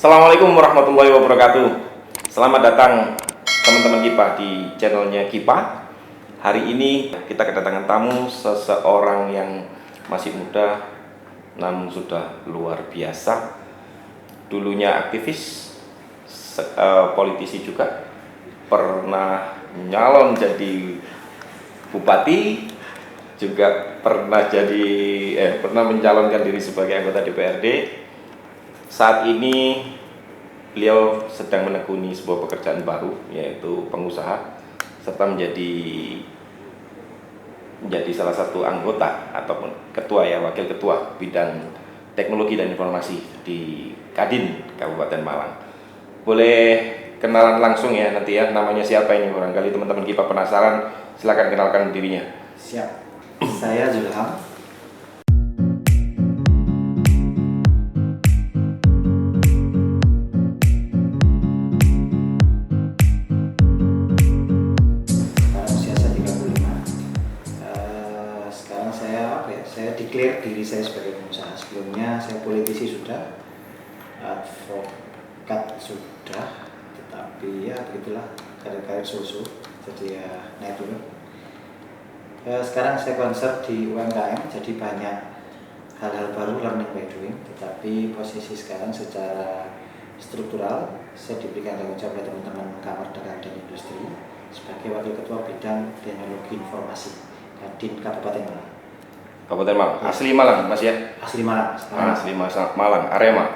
Assalamualaikum warahmatullahi wabarakatuh. Selamat datang teman-teman Kipa di channelnya Kipa. Hari ini kita kedatangan tamu seseorang yang masih muda namun sudah luar biasa. Dulunya aktivis, politisi juga, pernah nyalon jadi bupati, juga pernah mencalonkan diri sebagai anggota DPRD. Saat ini beliau sedang menekuni sebuah pekerjaan baru, yaitu pengusaha, serta menjadi salah satu anggota ataupun wakil ketua bidang teknologi dan informasi di Kadin Kabupaten Malang. Boleh kenalan langsung ya nanti ya, namanya siapa ini, barangkali teman-teman Kipa penasaran. Silakan kenalkan dirinya. Siap, saya Zulham. Usia saya 35. Sekarang saya declare diri saya sebagai pengusaha. Sebelumnya saya politisi sudah, advokat sudah, tetapi ya begitulah, karir susu, jadi ya naik turun. Sekarang saya concern di UMKM, jadi banyak hal-hal baru, learning by doing. Tetapi posisi sekarang secara struktural saya diberikan tanggung jawab oleh teman-teman Kamar Dagang dan Industri sebagai wakil ketua bidang teknologi informasi Kadin Kabupaten Malang. Kabupaten Malang, asli Malang Mas ya? Asli Malang. Asli Malang, Arema.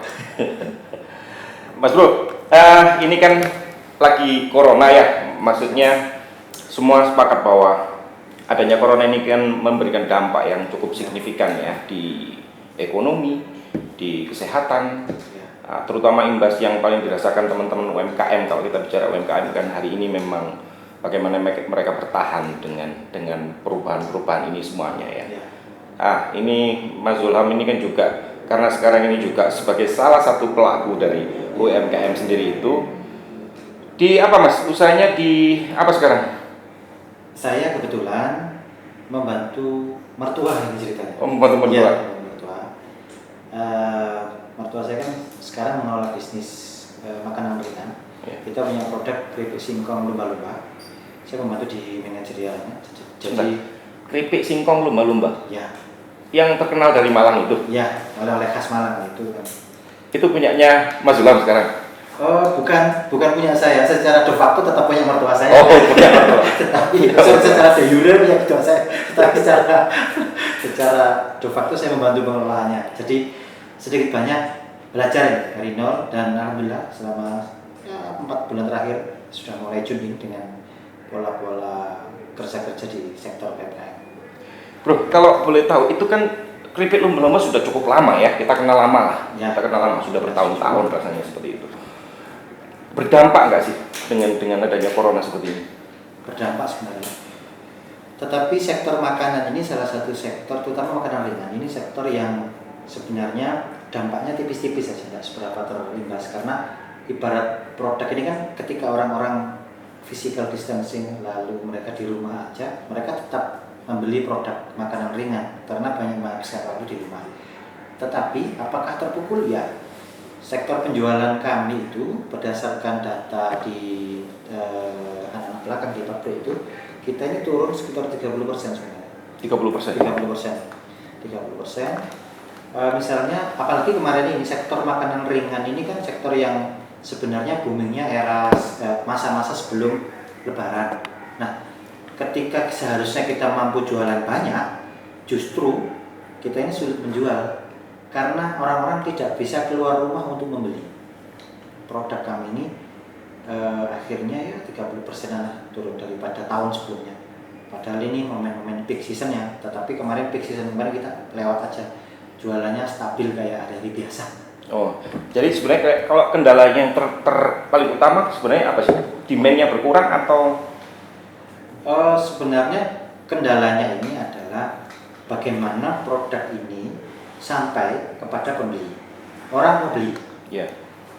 Mas Bro, ini kan lagi corona ya, maksudnya semua sepakat bahwa adanya corona ini kan memberikan dampak yang cukup signifikan ya di ekonomi, di kesehatan, terutama imbas yang paling dirasakan teman-teman UMKM. Kalau kita bicara UMKM kan hari ini memang bagaimana mereka bertahan dengan perubahan-perubahan ini semuanya ya. Ini Mas Zulham ini kan juga karena sekarang ini juga sebagai salah satu pelaku dari UMKM sendiri itu di apa Mas? Usahanya di apa sekarang? Saya kebetulan membantu mertua ini ceritanya. Oh, membantu mertua. Ya, mertua. Mertua saya kan sekarang mengelola bisnis makanan ringan. Ya. Kita punya produk keripik singkong lumba-lumba. Saya membantu di manajerialnya. Jadi keripik singkong lumba-lumba. Ya. Yang terkenal dari Malang itu. Ya, oleh khas Malang itu kan. Itu punyanya Mas Zulham sekarang. Oh, bukan punya saya. Secara de facto tetap punya mertua saya. Oh, punya mertua. Tetapi secara de jure punya mertua saya. Tetapi secara de facto saya membantu pengelolaannya. Jadi sedikit banyak belajar ya dari nol, dan alhamdulillah selama 4 bulan terakhir sudah mulai tune dengan pola-pola kerja-kerja di sektor UMKM. Bro, kalau boleh tahu, itu kan keripik lumba-lumba sudah cukup lama ya, kita kenal lama lah. Ya. Kita kenal lama, sudah bertahun-tahun rasanya seperti itu. Berdampak nggak sih dengan adanya corona seperti ini? Berdampak sebenarnya. Tetapi sektor makanan ini salah satu sektor, terutama makanan ringan, ini sektor yang sebenarnya dampaknya tipis-tipis saja, tidak seberapa terimbas. Karena ibarat produk ini kan ketika orang-orang physical distancing lalu mereka di rumah aja, mereka tetap membeli produk makanan ringan karena banyak menghabiskan waktu di rumah. Tetapi apakah terpukul? Ya, sektor penjualan kami itu berdasarkan data di anak-anak belakang di pabrik itu, kita ini turun sekitar 30% sebenarnya. 30%? 30%. Misalnya, apalagi kemarin ini sektor makanan ringan ini kan sektor yang sebenarnya boomingnya era masa-masa sebelum Lebaran. Nah, ketika seharusnya kita mampu jualan banyak, justru kita ini sulit menjual karena orang-orang tidak bisa keluar rumah untuk membeli produk kami ini. Akhirnya ya 30% turun daripada tahun sebelumnya. Padahal ini momen-momen peak season ya, tetapi kemarin peak season kemarin kita lewat aja, jualannya stabil kayak hari biasa. Oh, jadi sebenarnya kalau kendala yang paling utama sebenarnya apa sih? Demand-nya berkurang atau? Sebenarnya kendalanya ini adalah bagaimana produk ini sampai kepada pembeli. Orang mau beli, ya.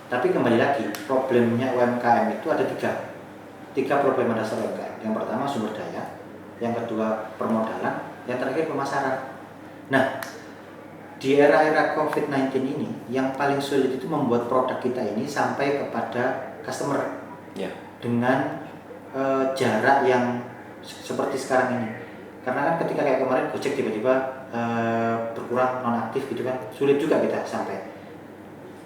Tapi kembali lagi, problemnya UMKM itu ada tiga problem dasar UMKM. Yang pertama sumber daya, yang kedua permodalan, yang terakhir pemasaran. Nah, di era-era COVID-19 ini yang paling sulit itu membuat produk kita ini sampai kepada customer dengan jarak yang seperti sekarang ini. Karena kan ketika kayak kemarin Gojek tiba-tiba berkurang nonaktif gitu kan, sulit juga kita sampai.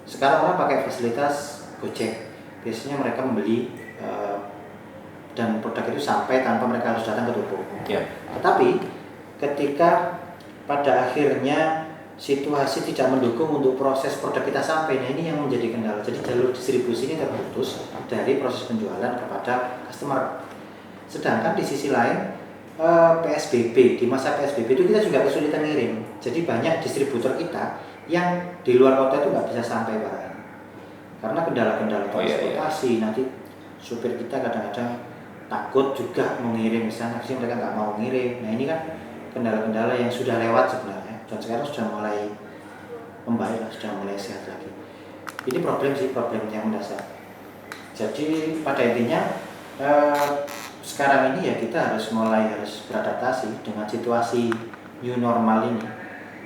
Sekarang orang pakai fasilitas Gojek, biasanya mereka membeli dan produk itu sampai tanpa mereka harus datang ke toko. Tetapi ketika pada akhirnya situasi tidak mendukung untuk proses produk kita sampai, nah ini yang menjadi kendala. Jadi jalur distribusi ini terputus dari proses penjualan kepada customer. Sedangkan di sisi lain PSBB, di masa PSBB itu kita juga kesulitan ngirim. Jadi banyak distributor kita yang di luar kota itu nggak bisa sampai barang. Karena kendala-kendala transportasi, nanti supir kita kadang-kadang takut juga mengirim, misalnya mereka nggak mau ngirim. Nah ini kan kendala-kendala yang sudah lewat sebenarnya, dan sekarang sudah mulai membaik, sudah mulai sehat lagi. Ini problem yang mendasar. Jadi pada intinya sekarang ini ya kita harus beradaptasi dengan situasi new normal ini,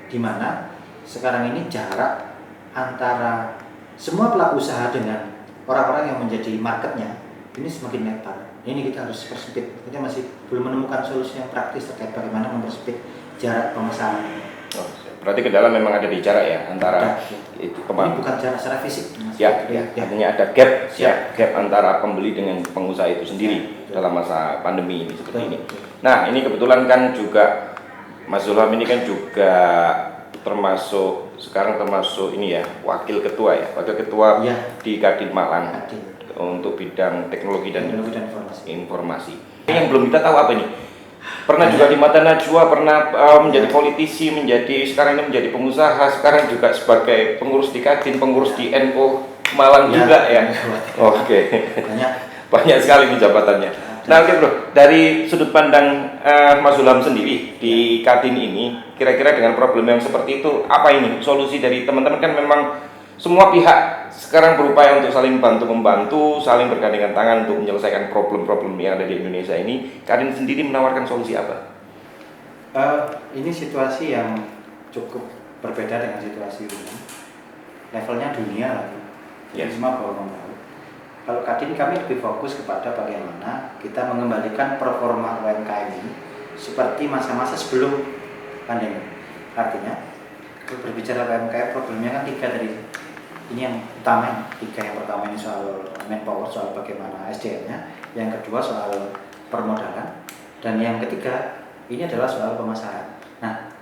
di mana sekarang ini jarak antara semua pelaku usaha dengan orang-orang yang menjadi marketnya ini semakin lebar. Ini kita harus persempit. Kita masih belum menemukan solusi yang praktis terkait bagaimana mempersempit jarak pemasaran. Berarti kendala memang ada di jarak ya antara itu ini bukan jarak secara fisik. Artinya ada gap antara pembeli dengan pengusaha itu sendiri dalam masa pandemi ini seperti ini. Nah, ini kebetulan kan juga Mas Zulham ini kan juga termasuk ini ya, wakil ketua di Kadin Malang untuk bidang teknologi dan informasi. Yang belum kita tahu apa ini? Pernah juga di Mata Najwa, pernah menjadi politisi, sekarang ini menjadi pengusaha, sekarang juga sebagai pengurus di Kadin, pengurus di NU Malang juga ya. Oke. Banyak sekali nih jabatannya. Nah, oke bro, dari sudut pandang Mas Zulham sendiri di Kadin ini, kira-kira dengan problem yang seperti itu, apa ini solusi dari teman-teman? Kan memang semua pihak sekarang berupaya untuk saling membantu, saling bergandengan tangan untuk menyelesaikan problem-problem yang ada di Indonesia ini. Kadin sendiri menawarkan solusi apa? Ini situasi yang cukup berbeda dengan situasi dunia. Levelnya dunia lagi. Semua baru tahu. Kalau Kadin kami lebih fokus kepada bagaimana kita mengembalikan performa UMKM ini seperti masa-masa sebelum pandemi. Artinya, berbicara UMKM problemnya kan 3 tadi. Ini yang utama, 3 yang pertama ini soal manpower, soal bagaimana SDM-nya, yang kedua soal permodalan, dan yang ketiga ini adalah soal pemasaran. Nah,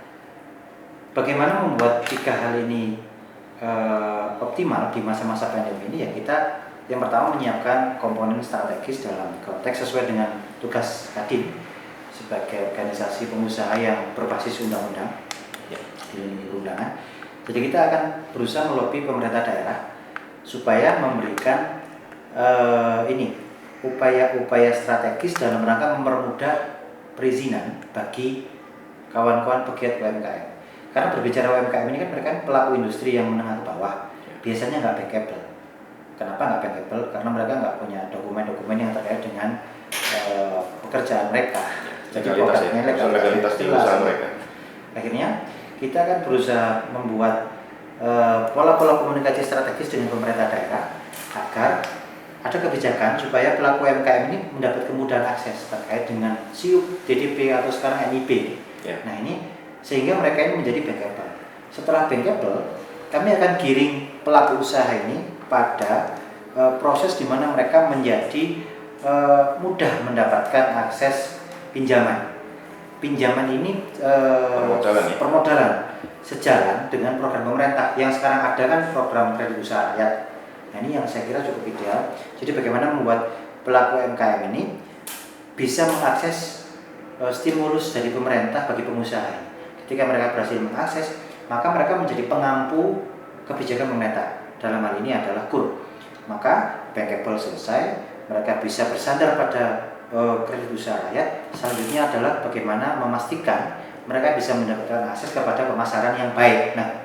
bagaimana membuat 3 hal ini optimal di masa-masa pandemi ini? Ya kita yang pertama menyiapkan komponen strategis dalam konteks sesuai dengan tugas Kadin sebagai organisasi pengusaha yang berbasis undang-undang di undangan. Jadi kita akan berusaha melobi pemerintah daerah supaya memberikan upaya-upaya strategis dalam rangka mempermudah perizinan bagi kawan-kawan pegiat UMKM. Karena berbicara UMKM ini kan mereka pelaku industri yang menengah ke bawah, biasanya nggak bankable. Kenapa nggak bankable? Karena mereka nggak punya dokumen-dokumen yang terkait dengan pekerjaan mereka. Jadi legalitas di usaha mereka. Akhirnya kita akan berusaha membuat pola-pola komunikasi strategis dengan pemerintah daerah agar ada kebijakan supaya pelaku UMKM ini mendapat kemudahan akses terkait dengan SIUP, DDP atau sekarang NIB. Nah ini sehingga mereka ini menjadi bankable. Setelah bankable, kami akan giring pelaku usaha ini pada proses di mana mereka menjadi mudah mendapatkan akses pinjaman. Pinjaman ini permodalan sejalan dengan program pemerintah yang sekarang ada kan program kredit usaha rakyat. Nah ini yang saya kira cukup ideal. Jadi bagaimana membuat pelaku UMKM ini bisa mengakses stimulus dari pemerintah bagi pengusaha. Ketika mereka berhasil mengakses, maka mereka menjadi pengampu kebijakan pemerintah. Dalam hal ini adalah KUR. Maka bankable selesai, mereka bisa bersandar pada kredit usaha rakyat. Selanjutnya adalah bagaimana memastikan mereka bisa mendapatkan akses kepada pemasaran yang baik. Nah,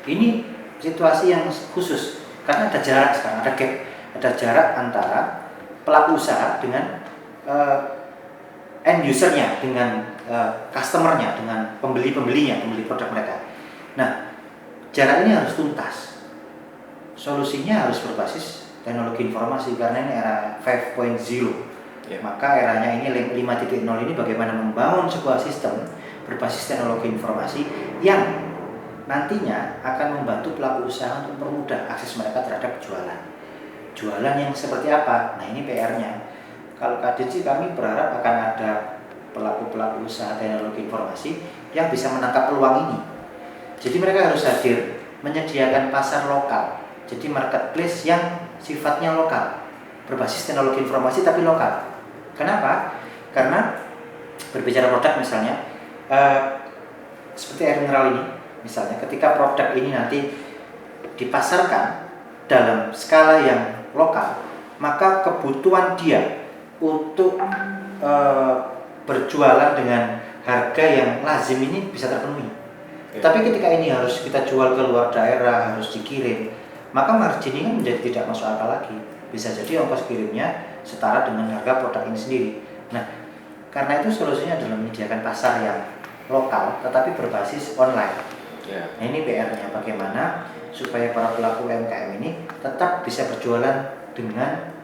ini situasi yang khusus karena ada jarak sekarang, ada gap, ada jarak antara pelaku usaha dengan end usernya, dengan customernya, dengan pembeli produk mereka. Nah, jarak ini harus tuntas. Solusinya harus berbasis teknologi informasi karena ini era 5.0. Maka eranya ini 5.0 ini bagaimana membangun sebuah sistem berbasis teknologi informasi yang nantinya akan membantu pelaku usaha untuk mempermudah akses mereka terhadap jualan yang seperti apa. Nah, ini PR-nya. Kalau Kadin sih kami berharap akan ada pelaku-pelaku usaha teknologi informasi yang bisa menangkap peluang ini. Jadi mereka harus hadir menyediakan pasar lokal. Jadi marketplace yang sifatnya lokal, berbasis teknologi informasi tapi lokal. Kenapa? Karena berbicara produk misalnya, seperti air mineral ini, misalnya ketika produk ini nanti dipasarkan dalam skala yang lokal, maka kebutuhan dia untuk berjualan dengan harga yang lazim ini bisa terpenuhi. Tapi ketika ini harus kita jual ke luar daerah, harus dikirim, maka margin ini menjadi tidak masuk akal lagi. Bisa jadi ongkos kirimnya setara dengan harga produk ini sendiri. Nah, karena itu solusinya adalah menyediakan pasar yang lokal tetapi berbasis online. Nah, ini PR-nya bagaimana supaya para pelaku UMKM ini tetap bisa berjualan dengan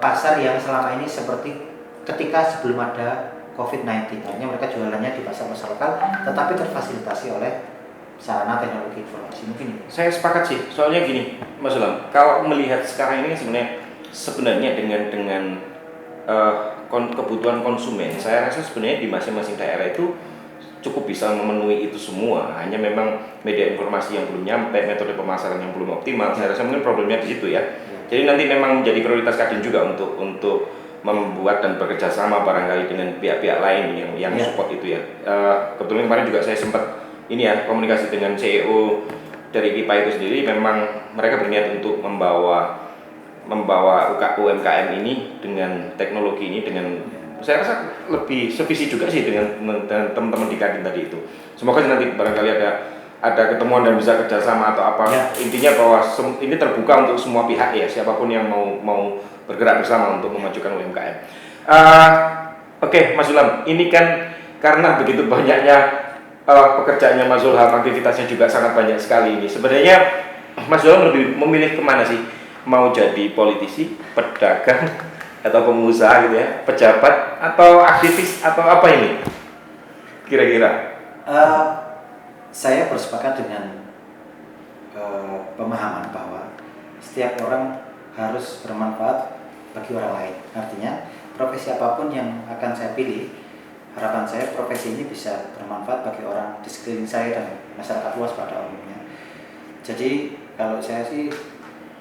pasar yang selama ini seperti ketika sebelum ada COVID-19. Artinya mereka jualannya di pasar-pasar lokal tetapi terfasilitasi oleh sarana teknologi informasi. Mungkin itu. Saya sepakat sih, soalnya gini Mas Ilham, kalau melihat sekarang ini sebenarnya dengan kebutuhan konsumen, saya rasa sebenarnya di masing-masing daerah itu cukup bisa memenuhi itu semua. Hanya memang media informasi yang belum nyampe, metode pemasaran yang belum optimal. Saya rasa mungkin problemnya di situ ya. Jadi nanti memang menjadi prioritas Kadin juga untuk membuat dan bekerja sama barangkali dengan pihak-pihak lain yang support itu ya. Kebetulan kemarin juga saya sempat komunikasi dengan CEO dari KIPA itu sendiri. Memang mereka berniat untuk membawa UMKM ini dengan teknologi ini, dengan saya rasa lebih sevisi juga sih dengan teman-teman di Kadin tadi itu. Semoga nanti barangkali ada ketemuan dan bisa kerjasama atau apa. Intinya bahwa ini terbuka untuk semua pihak ya, siapapun yang mau bergerak bersama untuk memajukan UMKM. Oke, Mas Ilham, ini kan karena begitu banyaknya pekerjaannya Mas Ilham, aktivitasnya juga sangat banyak sekali ini. Sebenarnya Mas Ilham lebih memilih kemana sih? Mau jadi politisi, pedagang, atau pengusaha gitu ya, pejabat, atau aktivis, atau apa ini? Kira-kira? Saya bersepakat dengan pemahaman bahwa setiap orang harus bermanfaat bagi orang lain. Artinya, profesi apapun yang akan saya pilih, harapan saya profesi ini bisa bermanfaat bagi orang di sekeliling saya dan masyarakat luas pada umumnya. Jadi, kalau saya sih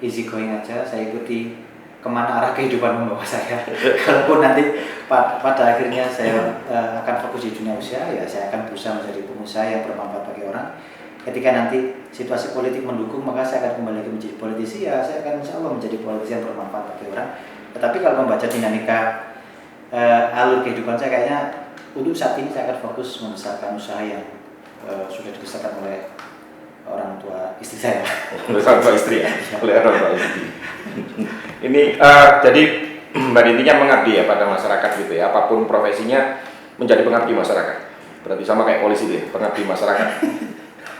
easy going aja, saya ikuti kemana arah kehidupan membawa saya. Kalaupun nanti pada akhirnya saya akan fokus di dunia usaha, ya saya akan berusaha menjadi pengusaha yang bermanfaat bagi orang. Ketika nanti situasi politik mendukung, maka saya akan kembali menjadi politisi, ya saya akan insya Allah menjadi politisi yang bermanfaat bagi orang. Tetapi kalau membaca dinamika alur kehidupan saya, kayaknya untuk saat ini saya akan fokus membesarkan usaha yang sudah dibesarkan oleh orang tua istri saya. Oleh orang tua istri ya? Oleh orang tua istri. Ini jadi intinya mengabdi ya pada masyarakat gitu ya, apapun profesinya menjadi pengabdi masyarakat. Berarti sama kayak polisi deh, pengabdi masyarakat.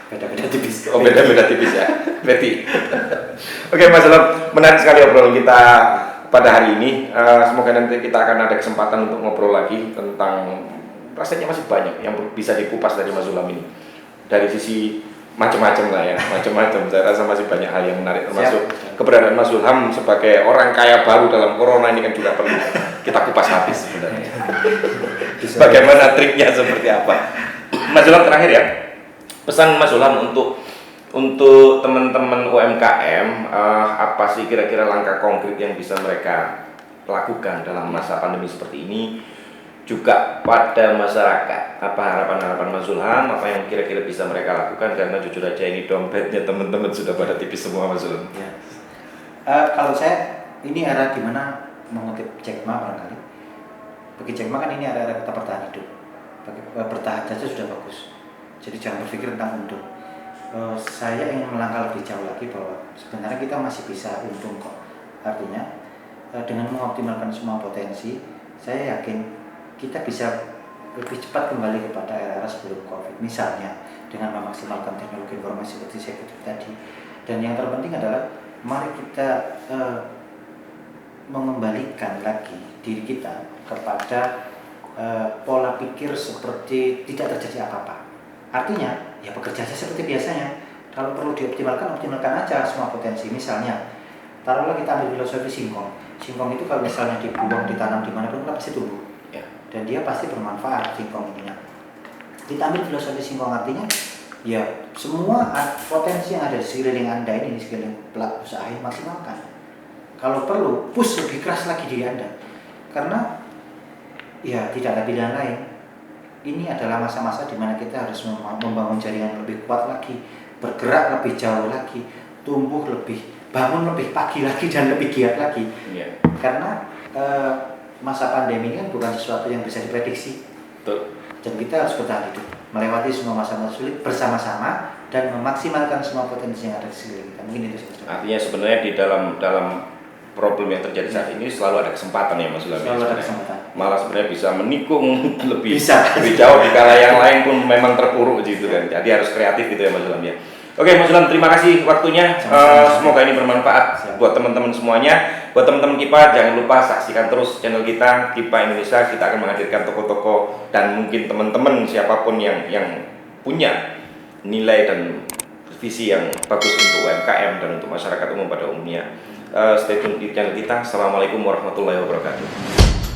Beda-beda tipis. Oh, beda-beda tipis ya. Berarti. Oke, Mas Ilham, menarik sekali obrolan kita pada hari ini. Semoga nanti kita akan ada kesempatan untuk ngobrol lagi tentang, rasanya masih banyak yang bisa dikupas dari Mas Ilham ini. Dari sisi macam-macam lah ya, macam-macam. Saya rasa masih banyak hal yang menarik, termasuk keberadaan Mas Ilham sebagai orang kaya baru dalam corona ini kan juga perlu kita kupas habis sebenarnya. Bagaimana triknya, seperti apa? Mas Ilham, terakhir ya, pesan Mas Ilham untuk teman-teman UMKM, apa sih kira-kira langkah konkret yang bisa mereka lakukan dalam masa pandemi seperti ini? Juga pada masyarakat, apa harapan-harapan Mas Ilham, apa yang kira-kira bisa mereka lakukan, karena jujur aja ini dompetnya teman-teman sudah pada tipis semua, Mas Ilham. Ya. Kalau saya, ini era dimana mengutip Jack Ma barangkali, bagi Jack Ma kan ini era kita bertahan hidup, bertahan saja sudah bagus, jadi jangan berpikir tentang untung. Saya ingin melangkah lebih jauh lagi bahwa sebenarnya kita masih bisa untung kok. Artinya dengan mengoptimalkan semua potensi, saya yakin kita bisa lebih cepat kembali kepada era sebelum COVID, misalnya dengan memaksimalkan teknologi informasi seperti saya katakan tadi. Dan yang terpenting adalah mari kita mengembalikan lagi diri kita kepada pola pikir seperti tidak terjadi apa-apa. Artinya ya bekerja saja seperti biasanya. Kalau perlu dioptimalkan, optimalkan aja semua potensi. Misalnya taruhlah kita ambil filosofi singkong. Singkong itu kalau misalnya dibuang, ditanam dimanapun pasti tumbuh dan dia pasti bermanfaat singkong ini. Kita ambil filosofi singkong, artinya ya semua potensi yang ada di sekeliling Anda ini, di sekeliling pelaku usaha, maksimalkan. Kalau perlu push lebih keras lagi diri Anda, karena ya tidak ada pilihan lain. Ini adalah masa-masa di mana kita harus membangun jaringan lebih kuat lagi, bergerak lebih jauh lagi, tumbuh lebih, bangun lebih pagi lagi dan lebih giat lagi. Karena masa pandemi ini kan bukan sesuatu yang bisa diprediksi. Betul. Dan kita harus bertahan hidup, melewati semua masa-masa sulit bersama-sama dan memaksimalkan semua potensi yang ada di sekeliling kita. Mungkin itu saja. Artinya sebenarnya di dalam problem yang terjadi saat ini selalu ada kesempatan ya Mas Sulami. Selalu ada kesempatan. Malah sebenarnya bisa menikung lebih Bisa. lebih jauh di kala yang lain pun memang terpuruk gitu kan. Jadi harus kreatif gitu ya Mas Sulami ya. Oke Mas Sulami, terima kasih waktunya. Semoga ini bermanfaat buat teman-teman semuanya. Buat teman-teman KIPA, jangan lupa saksikan terus channel kita KIPA Indonesia. Kita akan menghadirkan tokoh-tokoh dan mungkin teman-teman siapapun yang punya nilai dan visi yang bagus untuk UMKM dan untuk masyarakat umum pada umumnya. Stay tune di channel kita. Assalamualaikum warahmatullahi wabarakatuh.